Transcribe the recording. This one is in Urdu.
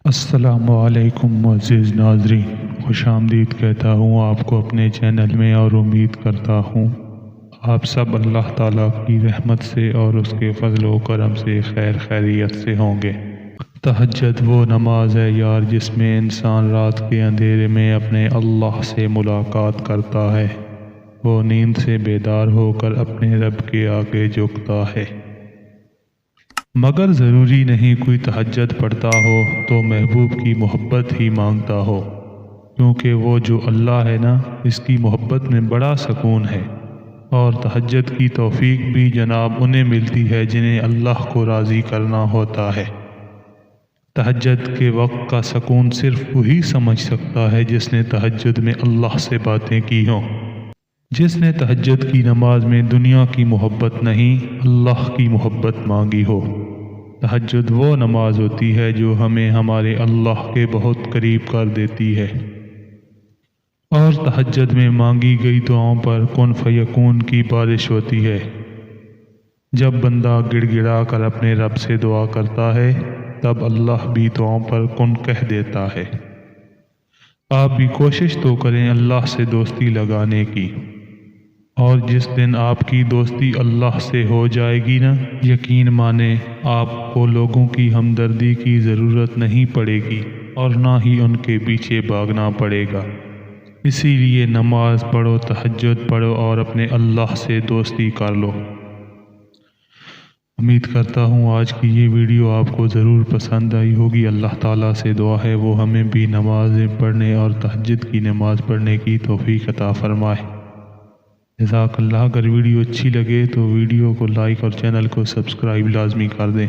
السلام علیکم معزز ناظرین، خوش آمدید کہتا ہوں آپ کو اپنے چینل میں، اور امید کرتا ہوں آپ سب اللہ تعالیٰ کی رحمت سے اور اس کے فضل و کرم سے خیر خیریت سے ہوں گے۔ تہجد وہ نماز ہے یار جس میں انسان رات کے اندھیرے میں اپنے اللہ سے ملاقات کرتا ہے، وہ نیند سے بیدار ہو کر اپنے رب کے آگے جھکتا ہے۔ مگر ضروری نہیں کوئی تہجد پڑھتا ہو تو محبوب کی محبت ہی مانگتا ہو، کیونکہ وہ جو اللہ ہے نا، اس کی محبت میں بڑا سکون ہے، اور تہجد کی توفیق بھی جناب انہیں ملتی ہے جنہیں اللہ کو راضی کرنا ہوتا ہے۔ تہجد کے وقت کا سکون صرف وہی سمجھ سکتا ہے جس نے تہجد میں اللہ سے باتیں کی ہوں، جس نے تہجد کی نماز میں دنیا کی محبت نہیں، اللہ کی محبت مانگی ہو۔ تہجد وہ نماز ہوتی ہے جو ہمیں ہمارے اللہ کے بہت قریب کر دیتی ہے، اور تہجد میں مانگی گئی دعاؤں پر کن فیکون کی بارش ہوتی ہے۔ جب بندہ گڑ گڑا کر اپنے رب سے دعا کرتا ہے، تب اللہ بھی دعاؤں پر کن کہہ دیتا ہے۔ آپ بھی کوشش تو کریں اللہ سے دوستی لگانے کی، اور جس دن آپ کی دوستی اللہ سے ہو جائے گی نا، یقین مانیں آپ کو لوگوں کی ہمدردی کی ضرورت نہیں پڑے گی، اور نہ ہی ان کے پیچھے بھاگنا پڑے گا۔ اسی لیے نماز پڑھو، تہجد پڑھو، اور اپنے اللہ سے دوستی کر لو۔ امید کرتا ہوں آج کی یہ ویڈیو آپ کو ضرور پسند آئی ہوگی۔ اللہ تعالیٰ سے دعا ہے وہ ہمیں بھی نمازیں پڑھنے اور تہجد کی نماز پڑھنے کی توفیق عطا فرمائے۔ جزاک اللہ۔ اگر ویڈیو اچھی لگے تو ویڈیو کو لائک اور چینل کو سبسکرائب لازمی کر دیں۔